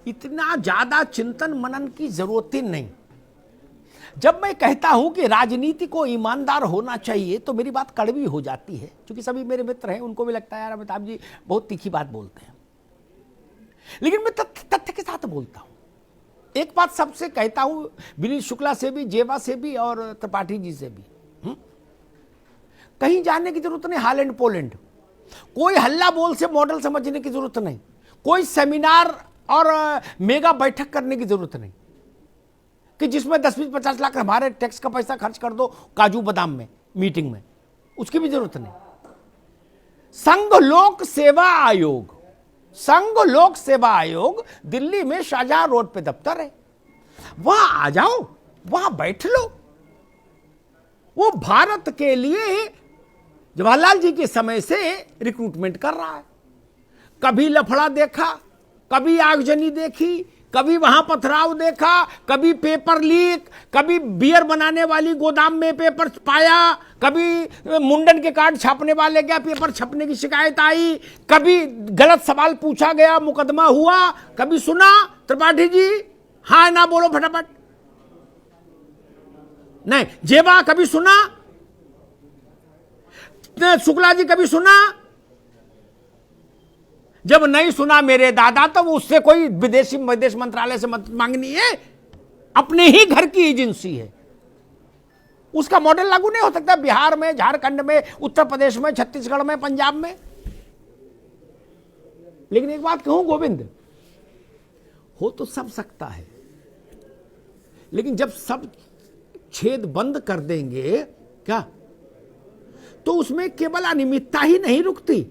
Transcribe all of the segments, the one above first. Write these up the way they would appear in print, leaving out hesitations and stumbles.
इतना ज्यादा चिंतन मनन की जरूरत ही नहीं। जब मैं कहता हूं कि राजनीति को ईमानदार होना चाहिए तो मेरी बात कड़वी हो जाती है, क्योंकि सभी मेरे मित्र हैं, उनको भी लगता है यार अमिताभ जी बहुत तीखी बात बोलते हैं, लेकिन मैं तथ्य के साथ बोलता हूं। एक बात सबसे कहता हूं, विनीत शुक्ला से भी, जेवा से भी और त्रिपाठी जी से भी, कहीं जाने की जरूरत नहीं। हॉलैंड पोलैंड कोई हल्ला बोल से मॉडल समझने की जरूरत नहीं, कोई सेमिनार और मेगा बैठक करने की जरूरत नहीं कि जिसमें 10-20-50 लाख हमारे टैक्स का पैसा खर्च कर दो काजू बादाम में मीटिंग में, उसकी भी जरूरत नहीं। संघ लोक सेवा आयोग, संघ लोक सेवा आयोग दिल्ली में शाहजहां रोड पे दफ्तर है, वहां आ जाओ, वहां बैठ लो। वो भारत के लिए जवाहरलाल जी के समय से रिक्रूटमेंट कर रहा है। कभी लफड़ा देखा, कभी आगजनी देखी, कभी वहां पथराव देखा, कभी पेपर लीक, कभी बियर बनाने वाली गोदाम में पेपर पाया, कभी मुंडन के कार्ड छापने वाले गया, पेपर छपने की शिकायत आई, कभी गलत सवाल पूछा गया, मुकदमा हुआ, कभी सुना। त्रिपाठी जी हाँ ना बोलो फटाफट, नहीं। जेवा कभी सुना, शुक्ला जी कभी सुना? जब नहीं सुना मेरे दादा, तो उससे कोई विदेश मंत्रालय से मदद मांगनी है, अपने ही घर की एजेंसी है, उसका मॉडल लागू नहीं हो सकता बिहार में, झारखंड में, उत्तर प्रदेश में, छत्तीसगढ़ में, पंजाब में। लेकिन एक बात कहूं गोविंद, हो तो सब सकता है, लेकिन जब सब छेद बंद कर देंगे क्या, तो उसमें केवल अनियमितता ही नहीं रुकती,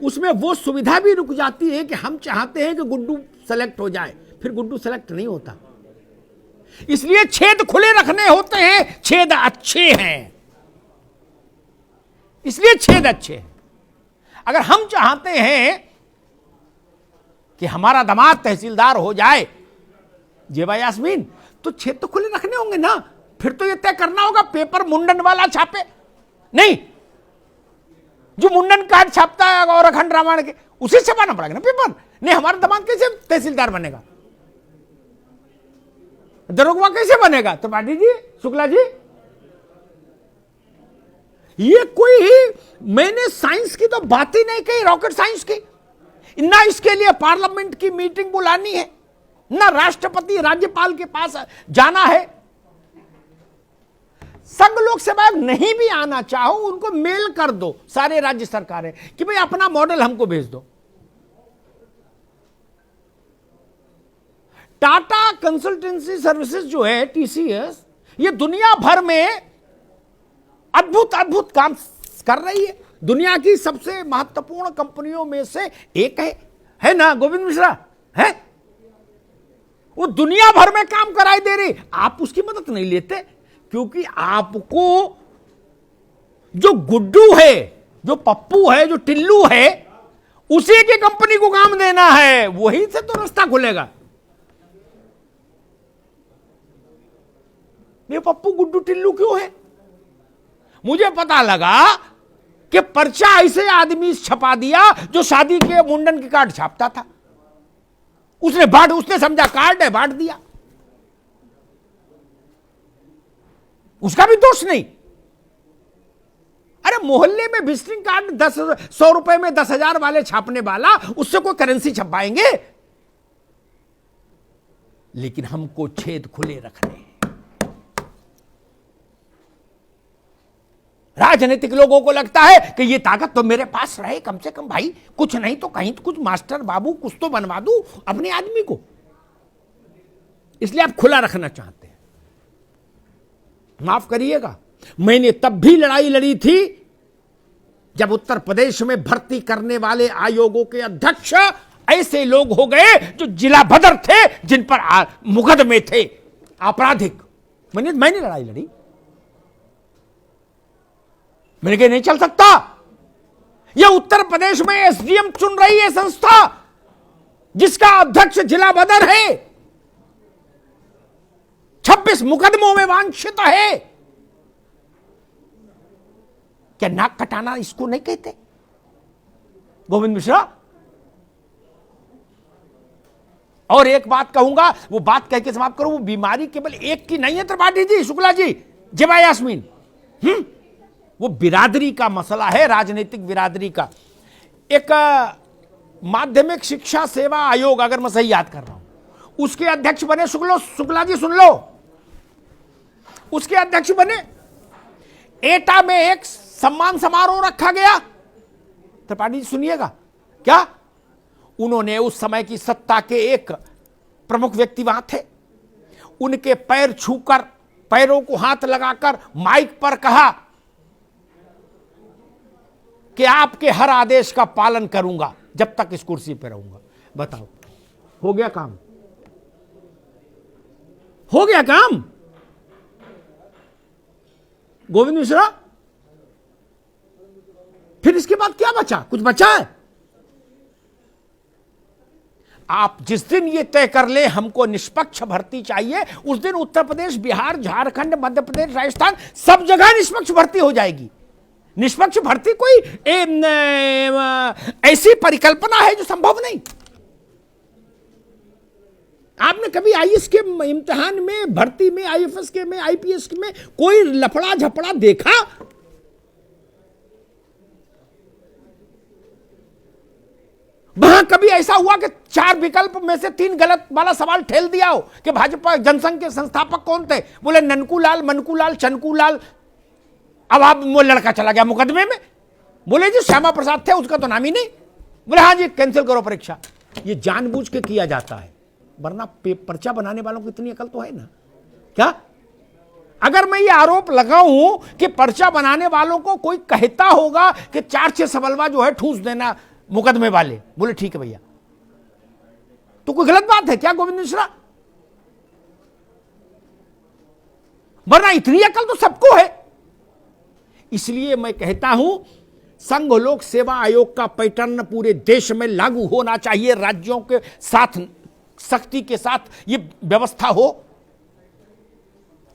उसमें वो सुविधा भी रुक जाती है कि हम चाहते हैं कि गुड्डू सेलेक्ट हो जाए, फिर गुड्डू सेलेक्ट नहीं होता। इसलिए छेद खुले रखने होते हैं, छेद अच्छे हैं, इसलिए छेद अच्छे हैं। अगर हम चाहते हैं कि हमारा दामाद तहसीलदार हो जाए, जेवा यास्मीन, तो छेद तो खुले रखने होंगे ना। फिर तो यह तय करना होगा पेपर मुंडन वाला छापे, नहीं जो मुंडन कार्ड छापता है और अखंड रामायण के, उसे छपाना पड़ेगा ना पेपर। नहीं हमारा दामाद कैसे तहसीलदार बनेगा, दरोगा कैसे बनेगा? तो पाटिल जी, शुक्ला जी, ये कोई मैंने साइंस की तो बात ही नहीं कही, रॉकेट साइंस की। ना इसके लिए पार्लियामेंट की मीटिंग बुलानी है, ना राष्ट्रपति राज्यपाल के पास जाना है। संघ लोक सेवा आयोग नहीं भी आना चाहो, उनको मेल कर दो सारे राज्य सरकारें कि भाई अपना मॉडल हमको भेज दो। टाटा कंसल्टेंसी सर्विसेज जो है टीसीएस, ये दुनिया भर में अद्भुत अद्भुत काम कर रही है, दुनिया की सबसे महत्वपूर्ण कंपनियों में से एक है ना गोविंद मिश्रा, है वो दुनिया भर में काम कराई दे रही। आप उसकी मदद नहीं लेते, क्योंकि आपको जो गुड्डू है, जो पप्पू है, जो टिल्लू है, उसी की कंपनी को काम देना है, वहीं से तो रास्ता खुलेगा। ये पप्पू गुड्डू टिल्लू क्यों है? मुझे पता लगा कि पर्चा ऐसे आदमी छपा दिया जो शादी के मुंडन के कार्ड छापता था, उसने समझा कार्ड है, बांट दिया, उसका भी दोष नहीं। अरे मोहल्ले में विजिटिंग कार्ड 100 रुपए में 10,000 वाले छापने वाला, उससे कोई करेंसी छपाएंगे? लेकिन हमको छेद खुले रखने हैं। राजनीतिक लोगों को लगता है कि ये ताकत तो मेरे पास रहे, कम से कम भाई कुछ नहीं तो कहीं तो कुछ मास्टर बाबू कुछ तो बनवा दूं अपने आदमी को, इसलिए आप खुला रखना चाहते हैं। माफ करिएगा, मैंने तब भी लड़ाई लड़ी थी जब उत्तर प्रदेश में भर्ती करने वाले आयोगों के अध्यक्ष ऐसे लोग हो गए जो जिला बदर थे, जिन पर मुकदमे थे आपराधिक। मैंने लड़ाई लड़ी, मैंने कहा नहीं चल सकता। यह उत्तर प्रदेश में एसडीएम चुन रही है संस्था जिसका अध्यक्ष जिला बदर है, 26 मुकदमों में वांछित है। क्या नाक कटाना इसको नहीं कहते गोविंद मिश्रा? और एक बात कहूंगा, वो बात कह के समाप्त करूं, वो बीमारी केवल एक की नहीं है त्रिपाठी जी, शुक्ला जी, जबा यास्मीन, वो बिरादरी का मसला है, राजनीतिक बिरादरी का। एक माध्यमिक शिक्षा सेवा आयोग, अगर मैं सही याद कर रहा हूं, उसके अध्यक्ष बने शुक्ला जी, सुन लो, उसके अध्यक्ष बने। एटा में एक सम्मान समारोह रखा गया, त्रिपाठी जी सुनिएगा, क्या उन्होंने उस समय की सत्ता के एक प्रमुख व्यक्ति वहां थे, उनके पैर छूकर, पैरों को हाथ लगाकर माइक पर कहा कि आपके हर आदेश का पालन करूंगा जब तक इस कुर्सी पर रहूंगा। बताओ, हो गया काम? हो गया काम? गोविंद मिश्रा, फिर इसके बाद क्या बचा? कुछ बचा है? आप जिस दिन ये तय कर ले हमको निष्पक्ष भर्ती चाहिए, उस दिन उत्तर प्रदेश, बिहार, झारखंड, मध्य प्रदेश, राजस्थान, सब जगह निष्पक्ष भर्ती हो जाएगी। निष्पक्ष भर्ती कोई ऐसी परिकल्पना है जो संभव नहीं। आपने कभी आईएएस के इम्तिहान में, भर्ती में, आईएफएस के में, आईपीएस में कोई लफड़ा झपड़ा देखा? वहां कभी ऐसा हुआ कि 4 विकल्प में से 3 गलत वाला सवाल ठेल दिया हो कि भाजपा जनसंघ के संस्थापक कौन थे? बोले ननकू लाल, मनकू लाल, चनकू लाल। अब आप, वो लड़का चला गया मुकदमे में, बोले जी श्यामा प्रसाद थे, उसका तो नाम ही नहीं। बोले हाँ जी, कैंसिल करो परीक्षा। ये जानबूझ के किया जाता है, वरना पर्चा बनाने वालों को इतनी अकल तो है ना। क्या अगर मैं ये आरोप लगाऊं कि पर्चा बनाने वालों को कोई कहता होगा कि 4-6 सवालवा जो है ठूस देना मुकदमे वाले, बोले ठीक है भैया, तो कोई गलत बात है क्या गोविंद मिश्रा? वरना इतनी अकल तो सबको है। इसलिए मैं कहता हूं, संघ लोक सेवा आयोग का पैटर्न पूरे देश में लागू होना चाहिए, राज्यों के साथ सख्ती के साथ ये व्यवस्था हो।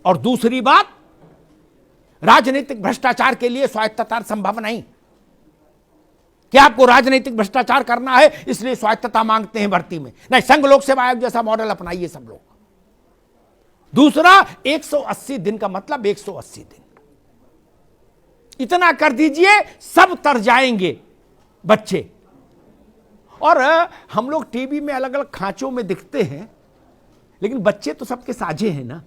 और दूसरी बात, राजनीतिक भ्रष्टाचार के लिए स्वायत्तता संभव नहीं। क्या आपको राजनीतिक भ्रष्टाचार करना है इसलिए स्वायत्तता मांगते हैं भर्ती में? नहीं, संघ लोक सेवा आयोग जैसा मॉडल अपनाइए सब लोग। दूसरा, 180 दिन का मतलब 180 दिन, इतना कर दीजिए, सब तर जाएंगे बच्चे। और हम लोग टीवी में अलग अलग खांचों में दिखते हैं, लेकिन बच्चे तो सबके साझे हैं ना।